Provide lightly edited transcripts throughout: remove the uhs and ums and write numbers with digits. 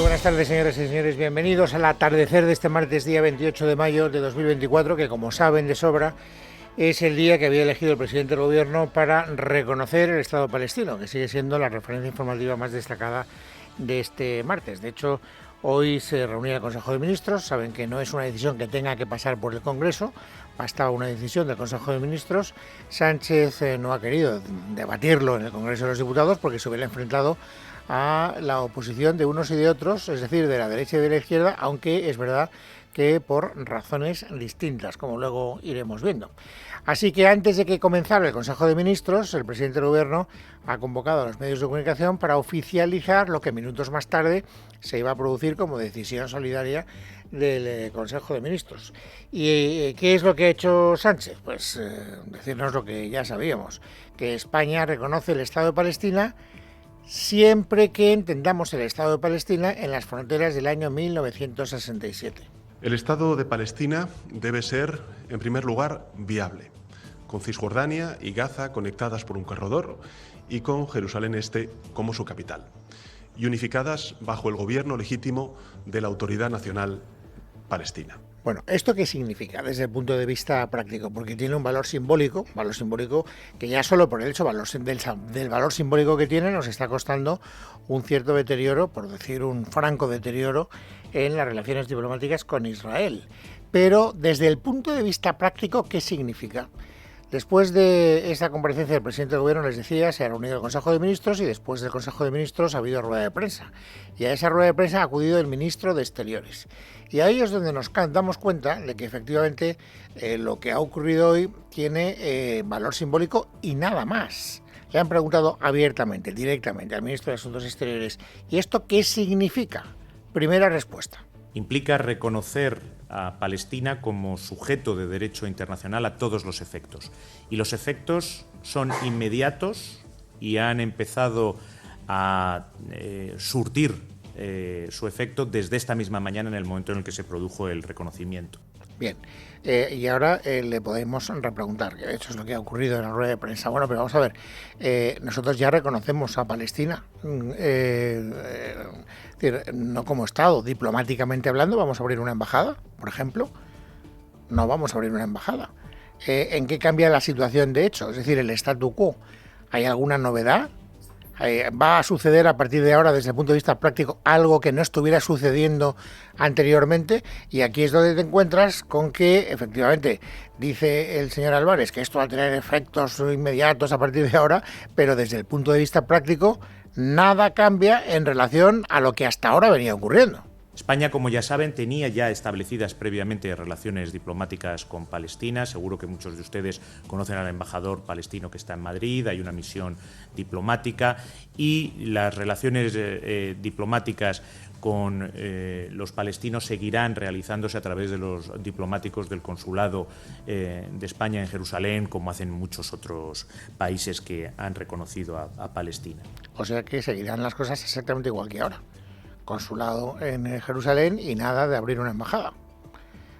buenas tardes, señoras y señores. Bienvenidos al atardecer de este martes, día 28 de mayo de 2024, que, como saben de sobra, es el día que había elegido el presidente del Gobierno para reconocer el Estado palestino, que sigue siendo la referencia informativa más destacada de este martes. De hecho, hoy se reunía el Consejo de Ministros. Saben que no es una decisión que tenga que pasar por el Congreso, bastaba una decisión del Consejo de Ministros. Sánchez no ha querido debatirlo en el Congreso de los Diputados porque se hubiera enfrentado a la oposición de unos y de otros, es decir, de la derecha y de la izquierda, aunque es verdad que por razones distintas, como luego iremos viendo. Así que antes de que comenzara el Consejo de Ministros, el presidente del Gobierno ha convocado a los medios de comunicación para oficializar lo que minutos más tarde se iba a producir como decisión solidaria del Consejo de Ministros. ¿Y qué es lo que ha hecho Sánchez? Pues decirnos lo que ya sabíamos, que España reconoce el Estado de Palestina siempre que entendamos el Estado de Palestina en las fronteras del año 1967. El Estado de Palestina debe ser, en primer lugar, viable, con Cisjordania y Gaza conectadas por un corredor y con Jerusalén Este como su capital, y unificadas bajo el gobierno legítimo de la Autoridad Nacional Palestina. Bueno, ¿esto qué significa desde el punto de vista práctico? Porque tiene un valor simbólico que ya solo por el hecho del valor simbólico que tiene nos está costando un cierto deterioro, por decir un franco deterioro, en las relaciones diplomáticas con Israel. Pero desde el punto de vista práctico, ¿qué significa? Después de esta comparecencia del presidente del Gobierno, les decía, se ha reunido el Consejo de Ministros y después del Consejo de Ministros ha habido rueda de prensa. Y a esa rueda de prensa ha acudido el ministro de Exteriores. Y ahí es donde nos damos cuenta de que efectivamente lo que ha ocurrido hoy tiene valor simbólico y nada más. Le han preguntado abiertamente, directamente al ministro de Asuntos Exteriores, ¿y esto qué significa? Primera respuesta. Implica reconocer a Palestina como sujeto de derecho internacional a todos los efectos. Y los efectos son inmediatos y han empezado a surtir su efecto desde esta misma mañana, en el momento en el que se produjo el reconocimiento. Bien, y ahora le podemos repreguntar, que eso es lo que ha ocurrido en la rueda de prensa. Bueno, pero vamos a ver, nosotros ya reconocemos a Palestina, no como Estado, diplomáticamente hablando. ¿Vamos a abrir una embajada, por ejemplo? No vamos a abrir una embajada. ¿En qué cambia la situación de hecho? Es decir, el statu quo. ¿Hay alguna novedad? ¿Va a suceder a partir de ahora, desde el punto de vista práctico, algo que no estuviera sucediendo anteriormente? Y aquí es donde te encuentras con que, efectivamente, dice el señor Álvarez que esto va a tener efectos inmediatos a partir de ahora, pero desde el punto de vista práctico, nada cambia en relación a lo que hasta ahora venía ocurriendo. España, como ya saben, tenía ya establecidas previamente relaciones diplomáticas con Palestina. Seguro que muchos de ustedes conocen al embajador palestino que está en Madrid. Hay una misión diplomática y las relaciones diplomáticas con los palestinos seguirán realizándose a través de los diplomáticos del consulado de España en Jerusalén, como hacen muchos otros países que han reconocido a Palestina. O sea que seguirán las cosas exactamente igual que ahora. Consulado en Jerusalén y nada de abrir una embajada.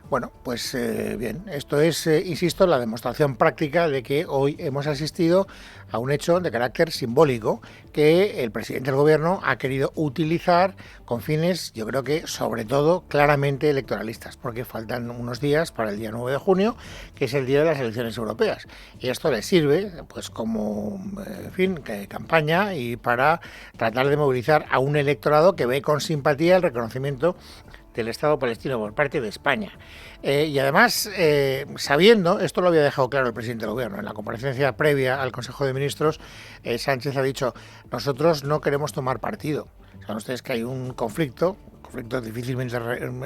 Bueno, pues bien, esto es, insisto, la demostración práctica de que hoy hemos asistido a un hecho de carácter simbólico que el presidente del Gobierno ha querido utilizar con fines, yo creo que sobre todo claramente electoralistas, porque faltan unos días para el día 9 de junio, que es el día de las elecciones europeas. Y esto le sirve pues como, en fin, campaña y para tratar de movilizar a un electorado que ve con simpatía el reconocimiento del Estado palestino por parte de España. Y además, sabiendo, esto lo había dejado claro el presidente del Gobierno, en la comparecencia previa al Consejo de Ministros, Sánchez ha dicho, nosotros no queremos tomar partido. Saben ustedes que hay un conflicto difícilmente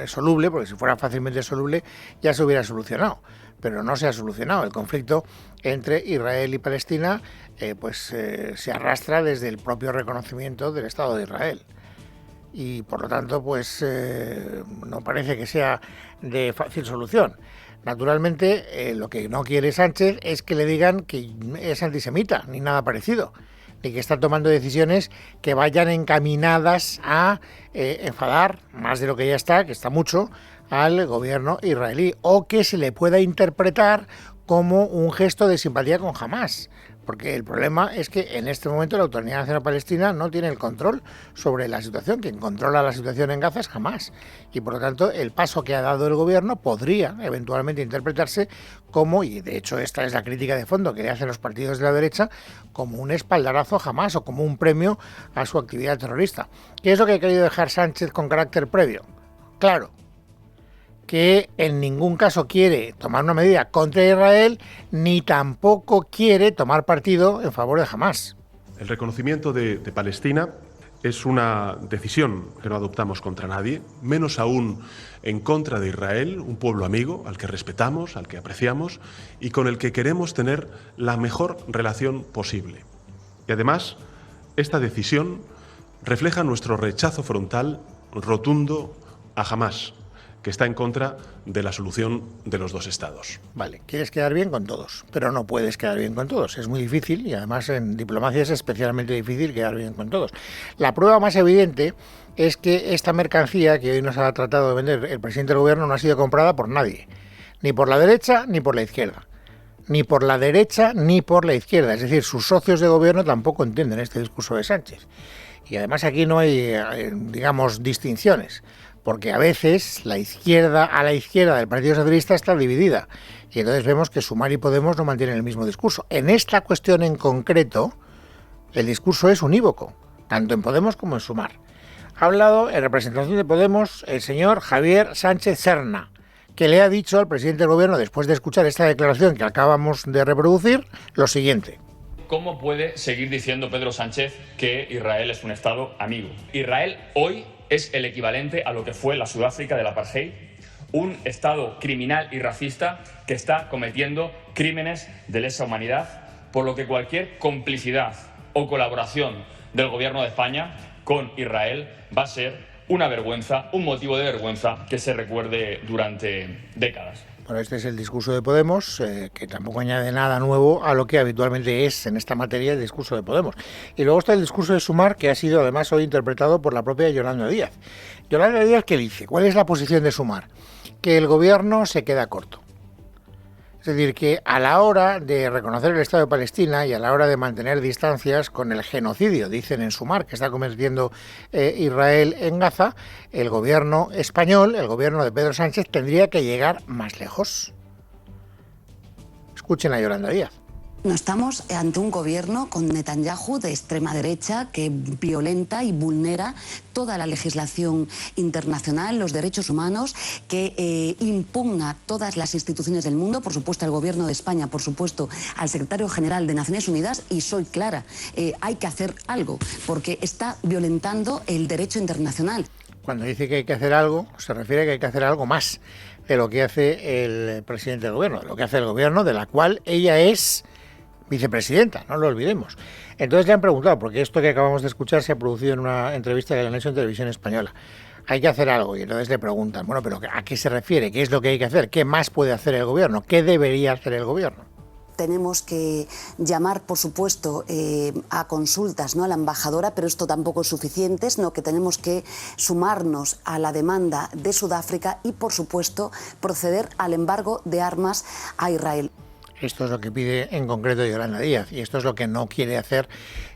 soluble, porque si fuera fácilmente soluble ya se hubiera solucionado, pero no se ha solucionado. El conflicto entre Israel y Palestina se arrastra desde el propio reconocimiento del Estado de Israel. Y por lo tanto, pues no parece que sea de fácil solución. Naturalmente, lo que no quiere Sánchez es que le digan que es antisemita, ni nada parecido, ni que está tomando decisiones que vayan encaminadas a enfadar, más de lo que ya está, que está mucho, al gobierno israelí, o que se le pueda interpretar como un gesto de simpatía con Hamás. Porque el problema es que en este momento la Autoridad Nacional Palestina no tiene el control sobre la situación. Quien controla la situación en Gaza es Hamás. Y por lo tanto el paso que ha dado el gobierno podría eventualmente interpretarse como, y de hecho esta es la crítica de fondo que le hacen los partidos de la derecha, como un espaldarazo a Hamás o como un premio a su actividad terrorista. ¿Qué es lo que ha querido dejar Sánchez con carácter previo? Claro, que en ningún caso quiere tomar una medida contra Israel, ni tampoco quiere tomar partido en favor de Hamás. El reconocimiento de Palestina es una decisión que no adoptamos contra nadie, menos aún en contra de Israel, un pueblo amigo al que respetamos, al que apreciamos y con el que queremos tener la mejor relación posible. Y además, esta decisión refleja nuestro rechazo frontal, rotundo, a Hamás, que está en contra de la solución de los dos estados. Vale, quieres quedar bien con todos, pero no puedes quedar bien con todos. Es muy difícil y además en diplomacia es especialmente difícil quedar bien con todos. La prueba más evidente es que esta mercancía que hoy nos ha tratado de vender el presidente del gobierno no ha sido comprada por nadie, ni por la derecha ni por la izquierda. Ni por la derecha ni por la izquierda. Es decir, sus socios de gobierno tampoco entienden este discurso de Sánchez. Y además aquí no hay, digamos, distinciones. Porque a veces la izquierda del Partido Socialista está dividida y entonces vemos que Sumar y Podemos no mantienen el mismo discurso. En esta cuestión en concreto, el discurso es unívoco, tanto en Podemos como en Sumar. Ha hablado en representación de Podemos el señor Javier Sánchez Serna, que le ha dicho al presidente del gobierno, después de escuchar esta declaración que acabamos de reproducir, lo siguiente. ¿Cómo puede seguir diciendo Pedro Sánchez que Israel es un Estado amigo? Israel hoy es el equivalente a lo que fue la Sudáfrica del apartheid, un Estado criminal y racista que está cometiendo crímenes de lesa humanidad, por lo que cualquier complicidad o colaboración del Gobierno de España con Israel va a ser una vergüenza, un motivo de vergüenza que se recuerde durante décadas. Bueno, este es el discurso de Podemos, que tampoco añade nada nuevo a lo que habitualmente es en esta materia el discurso de Podemos. Y luego está el discurso de Sumar, que ha sido además hoy interpretado por la propia Yolanda Díaz. Yolanda Díaz, ¿qué dice? ¿Cuál es la posición de Sumar? Que el gobierno se queda corto. Es decir, que a la hora de reconocer el Estado de Palestina y a la hora de mantener distancias con el genocidio, dicen en Sumar, que está cometiendo Israel en Gaza, el gobierno español, el gobierno de Pedro Sánchez, tendría que llegar más lejos. Escuchen a Yolanda Díaz. No estamos ante un gobierno con Netanyahu de extrema derecha que violenta y vulnera toda la legislación internacional, los derechos humanos, que impugna todas las instituciones del mundo, por supuesto al gobierno de España, por supuesto al secretario general de Naciones Unidas, y soy clara, hay que hacer algo porque está violentando el derecho internacional. Cuando dice que hay que hacer algo, se refiere a que hay que hacer algo más de lo que hace el presidente del gobierno, de lo que hace el gobierno, de la cual ella es vicepresidenta, no lo olvidemos. Entonces le han preguntado, porque esto que acabamos de escuchar se ha producido en una entrevista que le han hecho en Televisión Española. Hay que hacer algo, y entonces le preguntan, bueno, pero ¿a qué se refiere? ¿Qué es lo que hay que hacer? ¿Qué más puede hacer el gobierno? ¿Qué debería hacer el gobierno? Tenemos que llamar, por supuesto, a consultas, ¿no?, a la embajadora, pero esto tampoco es suficiente, sino que tenemos que sumarnos a la demanda de Sudáfrica y, por supuesto, proceder al embargo de armas a Israel. Esto es lo que pide en concreto Yolanda Díaz y esto es lo que no quiere hacer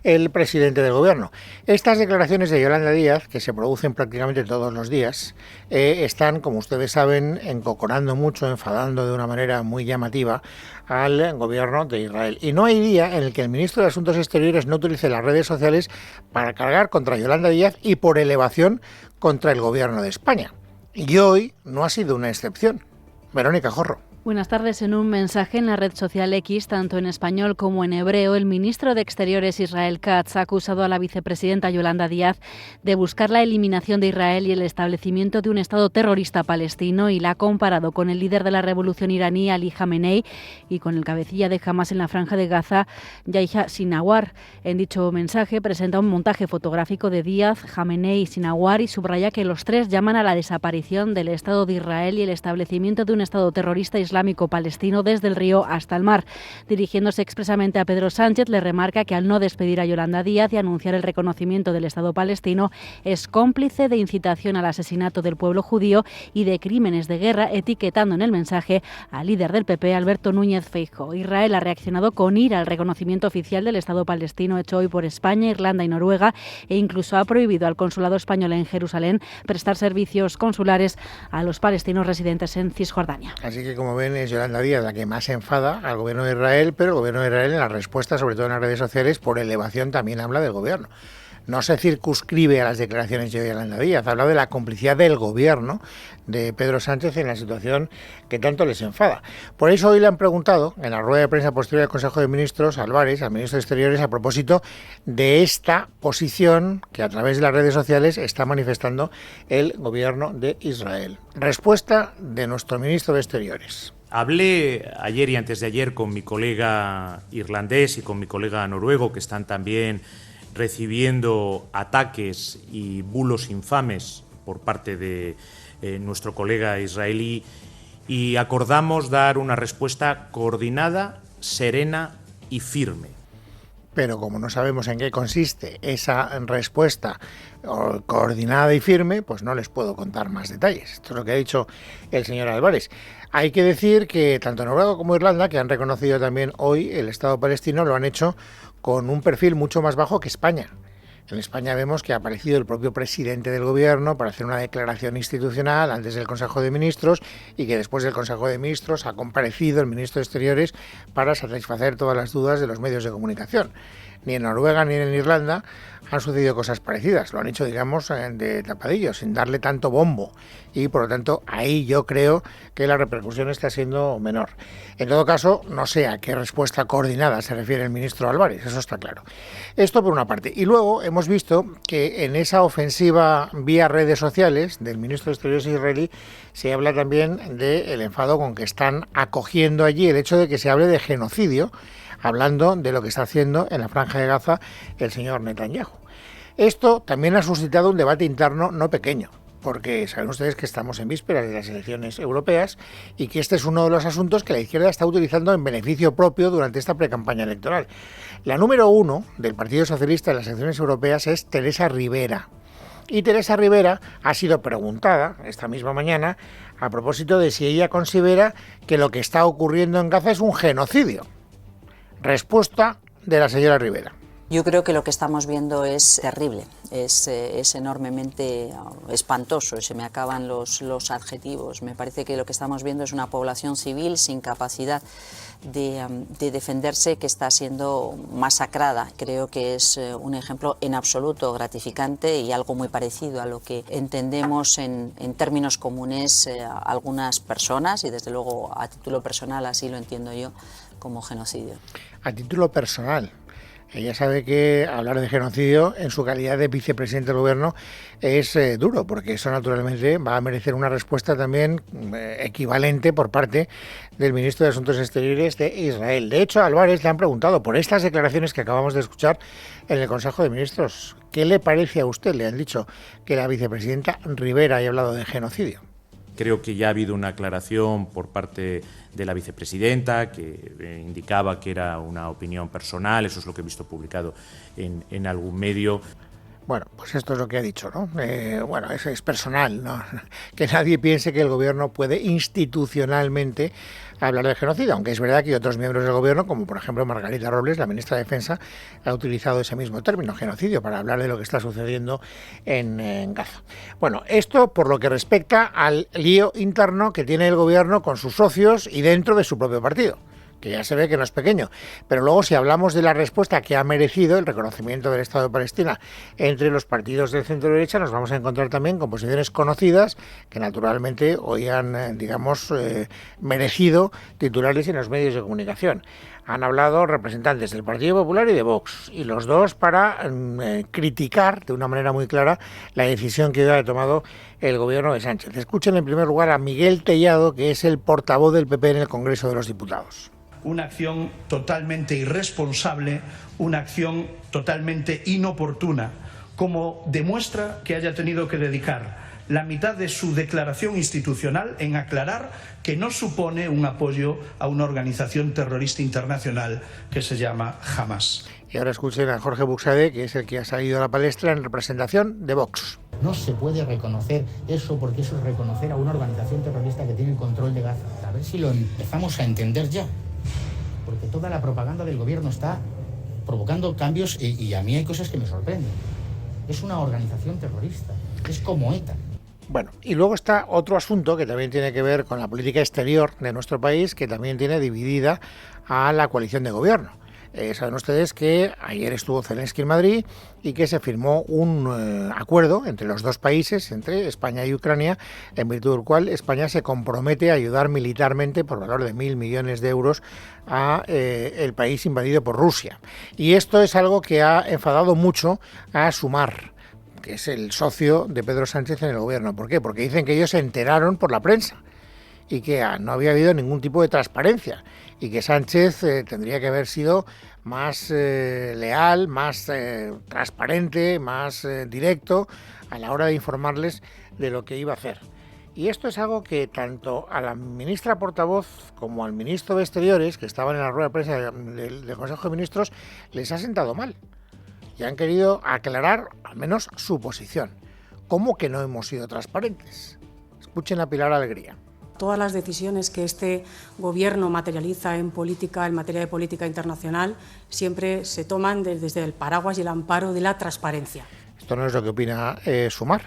el presidente del gobierno. Estas declaraciones de Yolanda Díaz, que se producen prácticamente todos los días, están, como ustedes saben, encoconando mucho, enfadando de una manera muy llamativa al gobierno de Israel. Y no hay día en el que el ministro de Asuntos Exteriores no utilice las redes sociales para cargar contra Yolanda Díaz y por elevación contra el gobierno de España. Y hoy no ha sido una excepción. Verónica Jorro. Buenas tardes. En un mensaje en la red social X, tanto en español como en hebreo, el ministro de Exteriores Israel Katz ha acusado a la vicepresidenta Yolanda Díaz de buscar la eliminación de Israel y el establecimiento de un Estado terrorista palestino y la ha comparado con el líder de la revolución iraní, Ali Khamenei, y con el cabecilla de Hamas en la franja de Gaza, Yahya Sinawar. En dicho mensaje presenta un montaje fotográfico de Díaz, Khamenei y Sinawar y subraya que los tres llaman a la desaparición del Estado de Israel y el establecimiento de un Estado terrorista islámico Islámico palestino desde el río hasta el mar. Dirigiéndose expresamente a Pedro Sánchez, le remarca que al no despedir a Yolanda Díaz y anunciar el reconocimiento del Estado palestino, es cómplice de incitación al asesinato del pueblo judío y de crímenes de guerra, etiquetando en el mensaje al líder del PP, Alberto Núñez Feijóo. Israel ha reaccionado con ira al reconocimiento oficial del Estado palestino hecho hoy por España, Irlanda y Noruega, e incluso ha prohibido al consulado español en Jerusalén prestar servicios consulares a los palestinos residentes en Cisjordania. Así que, como ven, es Yolanda Díaz la que más enfada al gobierno de Israel, pero el gobierno de Israel en la respuesta, sobre todo en las redes sociales, por elevación también habla del gobierno. No se circunscribe a las declaraciones de Yolanda Díaz, habla de la complicidad del gobierno de Pedro Sánchez en la situación que tanto les enfada. Por eso hoy le han preguntado, en la rueda de prensa posterior del Consejo de Ministros, a Álvarez, al ministro de Exteriores, a propósito de esta posición que a través de las redes sociales está manifestando el gobierno de Israel. Respuesta de nuestro ministro de Exteriores. Hablé ayer y antes de ayer con mi colega irlandés y con mi colega noruego, que están también recibiendo ataques y bulos infames por parte de nuestro colega israelí, y acordamos dar una respuesta coordinada, serena y firme. Pero como no sabemos en qué consiste esa respuesta coordinada y firme, pues no les puedo contar más detalles. Esto es lo que ha dicho el señor Álvarez. Hay que decir que tanto Noruega como Irlanda, que han reconocido también hoy el Estado palestino, lo han hecho con un perfil mucho más bajo que España. En España vemos que ha aparecido el propio presidente del gobierno para hacer una declaración institucional antes del Consejo de Ministros, y que después del Consejo de Ministros ha comparecido el ministro de Exteriores para satisfacer todas las dudas de los medios de comunicación. Ni en Noruega ni en Irlanda han sucedido cosas parecidas. Lo han hecho, digamos, de tapadillo, sin darle tanto bombo. Y, por lo tanto, ahí yo creo que la repercusión está siendo menor. En todo caso, no sé a qué respuesta coordinada se refiere el ministro Álvarez, eso está claro. Esto por una parte. Y luego hemos visto que en esa ofensiva vía redes sociales del ministro de Exteriores israelí se habla también del enfado con que están acogiendo allí el hecho de que se hable de genocidio, hablando de lo que está haciendo en la Franja de Gaza el señor Netanyahu. Esto también ha suscitado un debate interno no pequeño, porque saben ustedes que estamos en vísperas de las elecciones europeas y que este es uno de los asuntos que la izquierda está utilizando en beneficio propio durante esta precampaña electoral. La número 1 del Partido Socialista en las elecciones europeas es Teresa Rivera. Y Teresa Rivera ha sido preguntada esta misma mañana a propósito de si ella considera que lo que está ocurriendo en Gaza es un genocidio. Respuesta de la señora Rivera. Yo creo que lo que estamos viendo es terrible, es enormemente espantoso, se me acaban los adjetivos. Me parece que lo que estamos viendo es una población civil sin capacidad de defenderse, que está siendo masacrada. Creo que es un ejemplo en absoluto gratificante y algo muy parecido a lo que entendemos en términos comunes algunas personas, y desde luego a título personal así lo entiendo yo, como genocidio. A título personal. Ella sabe que hablar de genocidio en su calidad de vicepresidente del gobierno es duro, porque eso naturalmente va a merecer una respuesta también equivalente por parte del ministro de Asuntos Exteriores de Israel. De hecho, a Álvarez le han preguntado por estas declaraciones que acabamos de escuchar en el Consejo de Ministros. ¿Qué le parece a usted? Le han dicho que la vicepresidenta Rivera haya hablado de genocidio. Creo que ya ha habido una aclaración por parte de la vicepresidenta que indicaba que era una opinión personal, eso es lo que he visto publicado en algún medio. Bueno, pues esto es lo que ha dicho, ¿no? Bueno, eso es personal, ¿no? Que nadie piense que el gobierno puede institucionalmente hablar de genocidio, aunque es verdad que otros miembros del gobierno, como por ejemplo Margarita Robles, la ministra de Defensa, ha utilizado ese mismo término, genocidio, para hablar de lo que está sucediendo en Gaza. Bueno, esto por lo que respecta al lío interno que tiene el gobierno con sus socios y dentro de su propio partido, que ya se ve que no es pequeño. Pero luego, si hablamos de la respuesta que ha merecido el reconocimiento del Estado de Palestina entre los partidos del centro derecha, nos vamos a encontrar también con posiciones conocidas que naturalmente hoy han, merecido titulares en los medios de comunicación. Han hablado representantes del Partido Popular y de Vox, y los dos para criticar de una manera muy clara la decisión que hoy ha tomado el gobierno de Sánchez. Escuchen en primer lugar a Miguel Tellado, que es el portavoz del PP en el Congreso de los Diputados. Una acción totalmente irresponsable, una acción totalmente inoportuna, como demuestra que haya tenido que dedicar la mitad de su declaración institucional en aclarar que no supone un apoyo a una organización terrorista internacional que se llama Hamas. Y ahora escuchen a Jorge Buxadé, que es el que ha salido a la palestra en representación de Vox. No se puede reconocer eso, porque eso es reconocer a una organización terrorista que tiene el control de Gaza. A ver si lo empezamos a entender ya, porque toda la propaganda del gobierno está provocando cambios y a mí hay cosas que me sorprenden. Es una organización terrorista, es como ETA. Bueno, y luego está otro asunto que también tiene que ver con la política exterior de nuestro país, que también tiene dividida a la coalición de gobierno. Saben ustedes que ayer estuvo Zelensky en Madrid y que se firmó un acuerdo entre los dos países, entre España y Ucrania, en virtud del cual España se compromete a ayudar militarmente por valor de 1.000 millones de euros a el país invadido por Rusia. Y esto es algo que ha enfadado mucho a Sumar, que es el socio de Pedro Sánchez en el gobierno. ¿Por qué? Porque dicen que ellos se enteraron por la prensa y que no había habido ningún tipo de transparencia y que Sánchez tendría que haber sido más leal, más transparente, más directo a la hora de informarles de lo que iba a hacer. Y esto es algo que tanto a la ministra portavoz como al ministro de Exteriores, que estaban en la rueda de prensa del Consejo de Ministros, les ha sentado mal y han querido aclarar al menos su posición. ¿Cómo que no hemos sido transparentes? Escuchen a Pilar Alegría. Todas las decisiones que este gobierno materializa en materia de política internacional, siempre se toman desde el paraguas y el amparo de la transparencia. Esto no es lo que opina Sumar.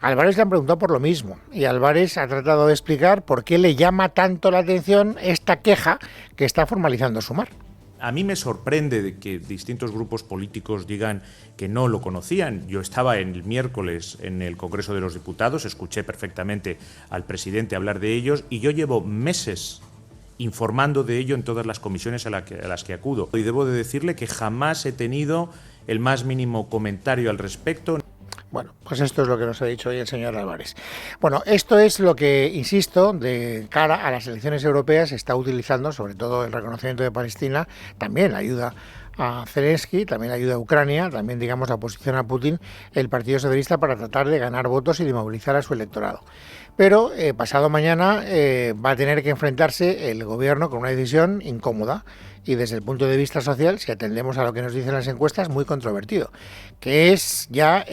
A Álvarez le han preguntado por lo mismo y Álvarez ha tratado de explicar por qué le llama tanto la atención esta queja que está formalizando Sumar. A mí me sorprende de que distintos grupos políticos digan que no lo conocían. Yo estaba el miércoles en el Congreso de los Diputados, escuché perfectamente al presidente hablar de ellos y yo llevo meses informando de ello en todas las comisiones a las que acudo. Y debo de decirle que jamás he tenido el más mínimo comentario al respecto. Bueno, pues esto es lo que nos ha dicho hoy el señor Álvarez. Bueno, esto es lo que, insisto, de cara a las elecciones europeas se está utilizando, sobre todo el reconocimiento de Palestina, también la ayuda a Zelensky, también la ayuda a Ucrania, también, digamos, la oposición a Putin, el Partido Socialista para tratar de ganar votos y de movilizar a su electorado. Pero pasado mañana va a tener que enfrentarse el gobierno con una decisión incómoda y desde el punto de vista social, si atendemos a lo que nos dicen las encuestas, muy controvertido, que es ya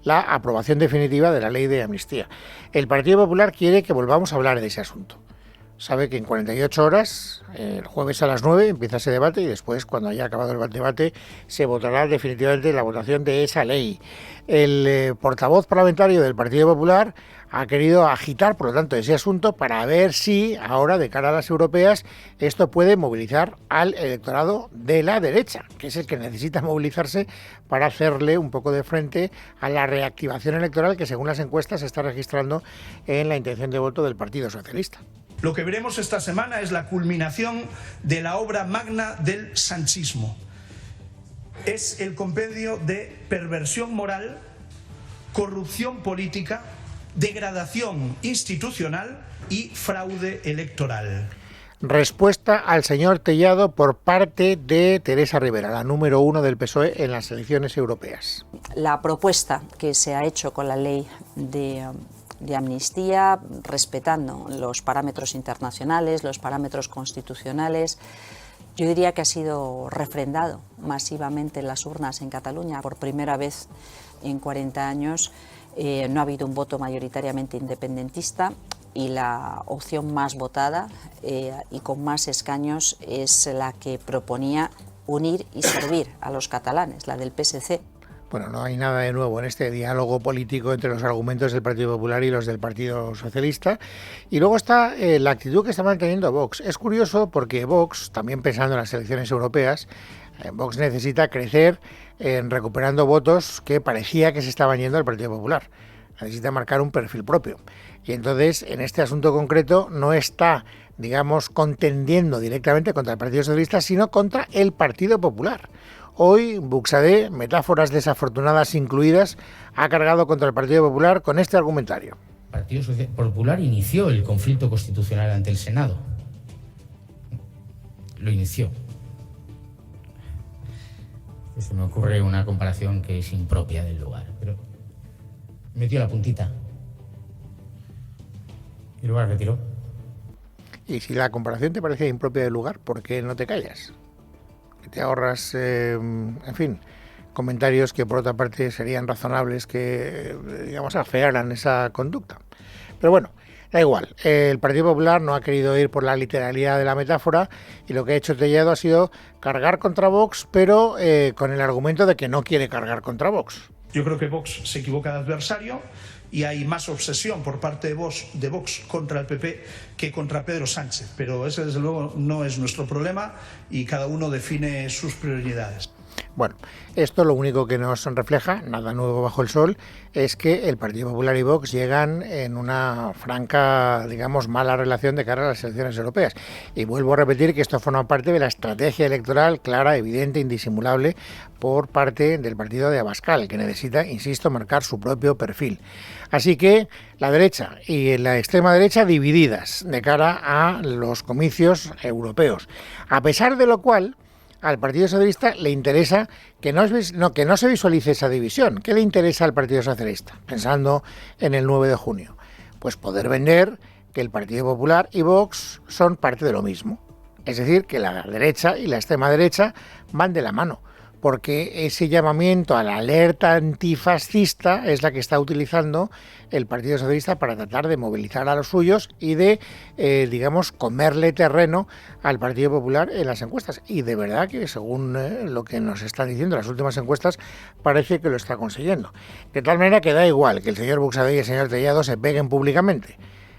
la aprobación definitiva de la ley de amnistía. El Partido Popular quiere que volvamos a hablar de ese asunto. Sabe que en 48 horas, el jueves a las 9, empieza ese debate y después, cuando haya acabado el debate, se votará definitivamente la votación de esa ley. El portavoz parlamentario del Partido Popular ha querido agitar, por lo tanto, ese asunto para ver si ahora, de cara a las europeas, esto puede movilizar al electorado de la derecha, que es el que necesita movilizarse para hacerle un poco de frente a la reactivación electoral que, según las encuestas, se está registrando en la intención de voto del Partido Socialista. Lo que veremos esta semana es la culminación de la obra magna del sanchismo. Es el compendio de perversión moral, corrupción política, degradación institucional y fraude electoral. Respuesta al señor Tellado por parte de Teresa Rivera, la número 1 del PSOE en las elecciones europeas. La propuesta que se ha hecho con la ley de amnistía, respetando los parámetros internacionales, los parámetros constitucionales, yo diría que ha sido refrendado masivamente en las urnas en Cataluña. Por primera vez en 40 años no ha habido un voto mayoritariamente independentista y la opción más votada y con más escaños es la que proponía unir y servir a los catalanes, la del PSC. Bueno, no hay nada de nuevo en este diálogo político entre los argumentos del Partido Popular y los del Partido Socialista. Y luego está la actitud que está manteniendo Vox. Es curioso porque Vox, también pensando en las elecciones europeas, Vox necesita crecer recuperando votos que parecía que se estaban yendo al Partido Popular. Necesita marcar un perfil propio. Y entonces, en este asunto concreto, no está, digamos, contendiendo directamente contra el Partido Socialista, sino contra el Partido Popular. Hoy, Buxadé, metáforas desafortunadas incluidas, ha cargado contra el Partido Popular con este argumentario. El Partido Popular inició el conflicto constitucional ante el Senado. Lo inició. Se me ocurre una comparación que es impropia del lugar, pero metió la puntita. y luego la retiró. Y si la comparación te parece impropia del lugar, ¿por qué no te callas? Que te ahorras, en fin, comentarios que por otra parte serían razonables que, digamos, afearan esa conducta. Pero bueno, da igual. El Partido Popular no ha querido ir por la literalidad de la metáfora y lo que ha hecho Tellado ha sido cargar contra Vox, pero con el argumento de que no quiere cargar contra Vox. Yo creo que Vox se equivoca de adversario y hay más obsesión por parte de Vox contra el PP que contra Pedro Sánchez. Pero ese, desde luego, no es nuestro problema y cada uno define sus prioridades. Bueno, esto lo único que nos refleja, nada nuevo bajo el sol, es que el Partido Popular y Vox llegan en una franca, digamos, mala relación de cara a las elecciones europeas. Y vuelvo a repetir que esto forma parte de la estrategia electoral clara, evidente, indisimulable por parte del partido de Abascal, que necesita, insisto, marcar su propio perfil. Así que la derecha y la extrema derecha divididas de cara a los comicios europeos. A pesar de lo cual, al Partido Socialista le interesa que no se visualice esa división. ¿Qué le interesa al Partido Socialista? Pensando en el 9 de junio. Pues poder vender que el Partido Popular y Vox son parte de lo mismo. Es decir, que la derecha y la extrema derecha van de la mano. Porque ese llamamiento a la alerta antifascista es la que está utilizando el Partido Socialista para tratar de movilizar a los suyos y de, digamos, comerle terreno al Partido Popular en las encuestas. Y de verdad que, según lo que nos están diciendo las últimas encuestas, parece que lo está consiguiendo. De tal manera que da igual que el señor Buxadé y el señor Tellado se peguen públicamente.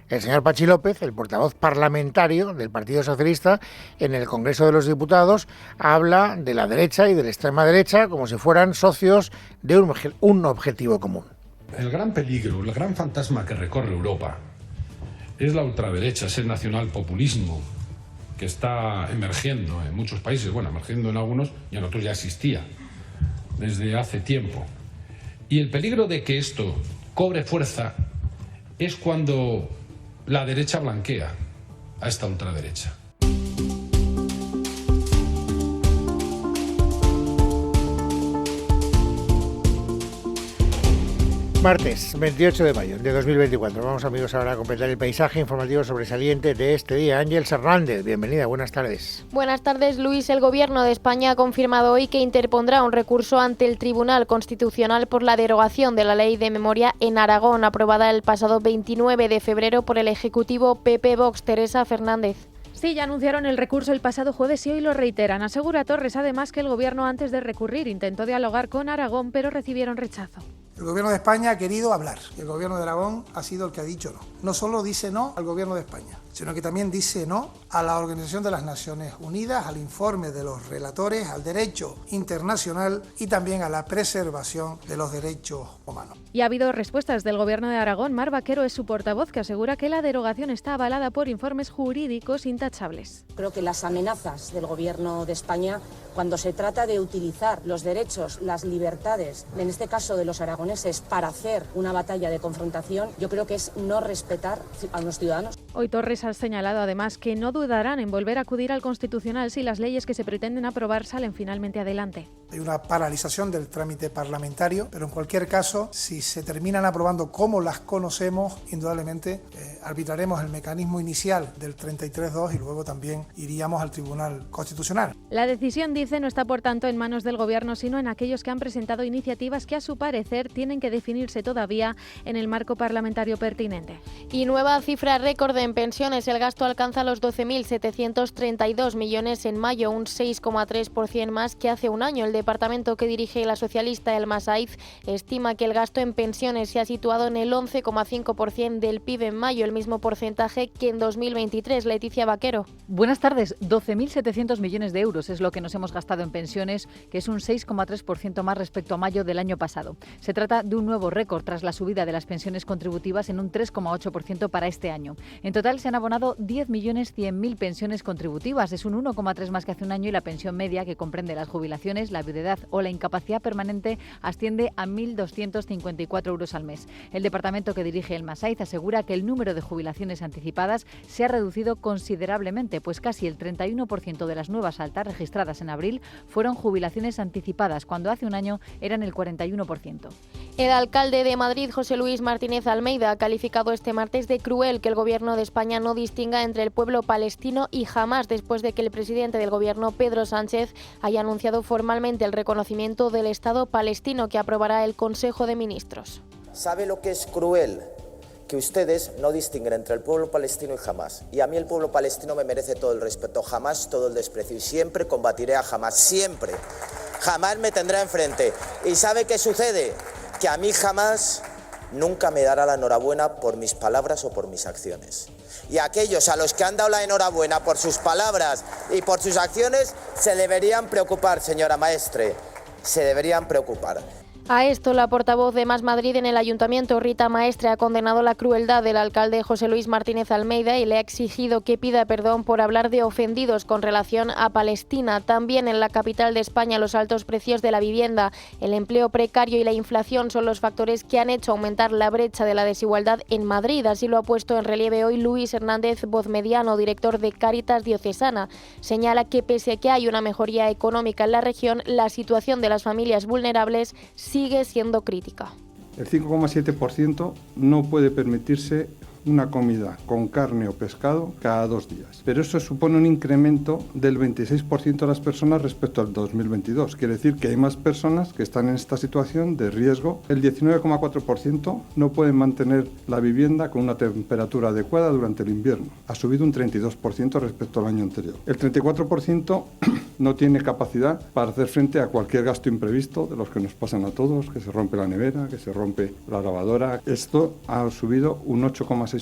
El señor Pachi López, el portavoz parlamentario del Partido Socialista, en el Congreso de los Diputados, habla de la derecha y de la extrema derecha como si fueran socios de un objetivo común. El gran peligro, el gran fantasma que recorre Europa es la ultraderecha, es el nacionalpopulismo que está emergiendo en muchos países, bueno, emergiendo en algunos y en otros ya existía desde hace tiempo. Y el peligro de que esto cobre fuerza es cuando la derecha blanquea a esta ultraderecha. Martes 28 de mayo de 2024. Vamos, amigos, ahora a completar el paisaje informativo sobresaliente de este día. Ángeles Hernández, bienvenida, buenas tardes. Buenas tardes, Luis. El Gobierno de España ha confirmado hoy que interpondrá un recurso ante el Tribunal Constitucional por la derogación de la Ley de Memoria en Aragón, aprobada el pasado 29 de febrero por el Ejecutivo PP-Vox. Teresa Fernández. Sí, ya anunciaron el recurso el pasado jueves y hoy lo reiteran. Asegura Torres, además, que el Gobierno, antes de recurrir, intentó dialogar con Aragón, pero recibieron rechazo. El Gobierno de España ha querido hablar y el Gobierno de Aragón ha sido el que ha dicho no. No solo dice no al Gobierno de España, sino que también dice no a la Organización de las Naciones Unidas, al informe de los relatores, al derecho internacional y también a la preservación de los derechos humanos. Y ha habido respuestas del Gobierno de Aragón. Mar Vaquero es su portavoz, que asegura que la derogación está avalada por informes jurídicos intachables. Creo que las amenazas del Gobierno de España, cuando se trata de utilizar los derechos, las libertades, en este caso de los aragoneses, para hacer una batalla de confrontación, yo creo que es no respetar a los ciudadanos. Hoy Torres ha señalado además que no dudarán en volver a acudir al Constitucional si las leyes que se pretenden aprobar salen finalmente adelante. Hay una paralización del trámite parlamentario, pero en cualquier caso, si se terminan aprobando como las conocemos, indudablemente arbitraremos el mecanismo inicial del 33.2 y luego también iríamos al Tribunal Constitucional. La decisión, dice, no está por tanto en manos del Gobierno, sino en aquellos que han presentado iniciativas que, a su parecer, tienen que definirse todavía en el marco parlamentario pertinente. Y nueva cifra récord en pensiones. El gasto alcanza los 12.732 millones en mayo, un 6,3% más que hace un año. El departamento que dirige la socialista Elma Saiz estima que el gasto en pensiones se ha situado en el 11,5% del PIB en mayo, el mismo porcentaje que en 2023. Leticia Vaquero. Buenas tardes. 12.700 millones de euros es lo que nos hemos gastado en pensiones, que es un 6,3% más respecto a mayo del año pasado. Se trata de un nuevo récord tras la subida de las pensiones contributivas en un 3,8% para este año. En total se han abonado 10.100.000 pensiones contributivas. Es un 1,3% más que hace un año y la pensión media, que comprende las jubilaciones, la viudedad o la incapacidad permanente, asciende a 1.254 euros al mes. El departamento que dirige Elma Saiz asegura que el número de jubilaciones anticipadas se ha reducido considerablemente, pues casi el 31% de las nuevas altas registradas en abril fueron jubilaciones anticipadas, cuando hace un año eran el 41%. El alcalde de Madrid, José Luis Martínez Almeida, ha calificado este martes martes de cruel que el gobierno de España no distinga entre el pueblo palestino y Hamás, después de que el presidente del gobierno, Pedro Sánchez, haya anunciado formalmente el reconocimiento del Estado palestino que aprobará el Consejo de Ministros. ¿Sabe lo que es cruel? Que ustedes no distinguen entre el pueblo palestino y Hamás. Y a mí el pueblo palestino me merece todo el respeto, Hamás todo el desprecio. Y siempre combatiré a Hamás, siempre. Hamás me tendrá enfrente. ¿Y sabe qué sucede? Que a mí Hamás nunca me dará la enhorabuena por mis palabras o por mis acciones. Y aquellos a los que han dado la enhorabuena por sus palabras y por sus acciones se deberían preocupar, señora Maestre, se deberían preocupar. A esto, la portavoz de Más Madrid en el Ayuntamiento, Rita Maestre, ha condenado la crueldad del alcalde José Luis Martínez Almeida y le ha exigido que pida perdón por hablar de ofendidos con relación a Palestina. También en la capital de España, los altos precios de la vivienda, el empleo precario y la inflación son los factores que han hecho aumentar la brecha de la desigualdad en Madrid. Así lo ha puesto en relieve hoy Luis Hernández Bozmediano, director de Cáritas Diocesana. Señala que pese a que hay una mejoría económica en la región, la situación de las familias vulnerables sigue siendo crítica. El 5,7% no puede permitirse una comida con carne o pescado cada 2 días. Pero eso supone un incremento del 26% de las personas respecto al 2022. Quiere decir que hay más personas que están en esta situación de riesgo. El 19,4% no pueden mantener la vivienda con una temperatura adecuada durante el invierno. Ha subido un 32% respecto al año anterior. El 34% no tiene capacidad para hacer frente a cualquier gasto imprevisto de los que nos pasan a todos, que se rompe la nevera, que se rompe la lavadora. Esto ha subido un 8,6%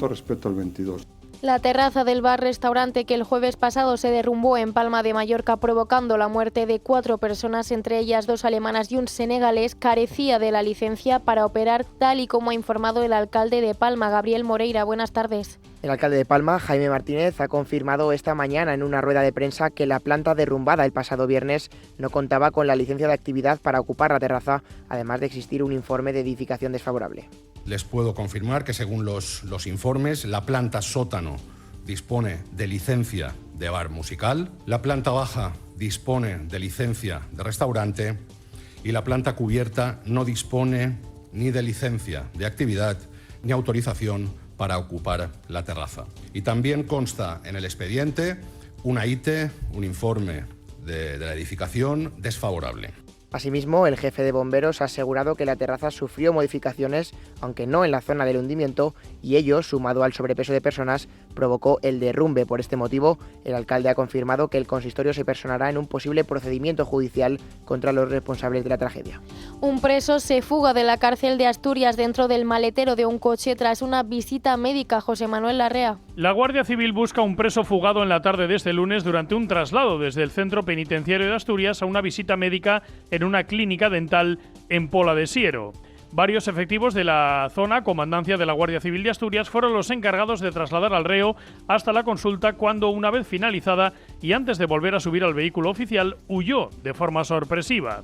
respecto al 22. La terraza del bar-restaurante que el jueves pasado se derrumbó en Palma de Mallorca provocando la muerte de 4 personas, entre ellas 2 alemanas y un senegalés, carecía de la licencia para operar, tal y como ha informado el alcalde de Palma, Gabriel Moreira. Buenas tardes. El alcalde de Palma, Jaime Martínez, ha confirmado esta mañana en una rueda de prensa que la planta derrumbada el pasado viernes no contaba con la licencia de actividad para ocupar la terraza, además de existir un informe de edificación desfavorable. Les puedo confirmar que según los informes, la planta sótano dispone de licencia de bar musical, la planta baja dispone de licencia de restaurante y la planta cubierta no dispone ni de licencia de actividad ni autorización para ocupar la terraza. Y también consta en el expediente una ITE, un informe de la edificación desfavorable. Asimismo, el jefe de bomberos ha asegurado que la terraza sufrió modificaciones, aunque no en la zona del hundimiento, y ello, sumado al sobrepeso de personas, provocó el derrumbe. Por este motivo, el alcalde ha confirmado que el consistorio se personará en un posible procedimiento judicial contra los responsables de la tragedia. Un preso se fuga de la cárcel de Asturias dentro del maletero de un coche tras una visita médica. José Manuel Larrea. La Guardia Civil busca un preso fugado en la tarde de este lunes durante un traslado desde el centro penitenciario de Asturias a una visita médica en una clínica dental en Pola de Siero. Varios efectivos de la zona, comandancia de la Guardia Civil de Asturias, fueron los encargados de trasladar al reo hasta la consulta cuando, una vez finalizada y antes de volver a subir al vehículo oficial, huyó de forma sorpresiva.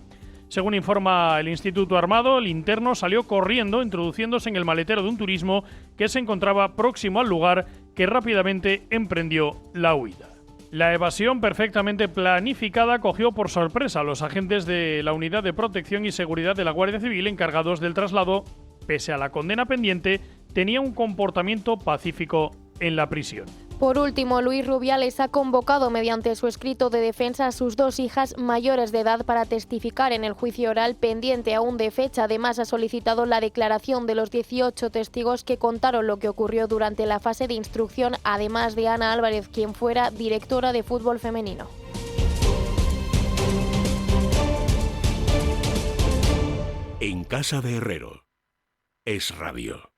Según informa el Instituto Armado, el interno salió corriendo, introduciéndose en el maletero de un turismo que se encontraba próximo al lugar, que rápidamente emprendió la huida. La evasión, perfectamente planificada, cogió por sorpresa a los agentes de la Unidad de Protección y Seguridad de la Guardia Civil encargados del traslado. Pese a la condena pendiente, tenía un comportamiento pacífico en la prisión. Por último, Luis Rubiales ha convocado mediante su escrito de defensa a sus 2 hijas mayores de edad para testificar en el juicio oral pendiente aún de fecha. Además, ha solicitado la declaración de los 18 testigos que contaron lo que ocurrió durante la fase de instrucción, además de Ana Álvarez, quien fuera directora de fútbol femenino. En casa de Herrero. Es Radio.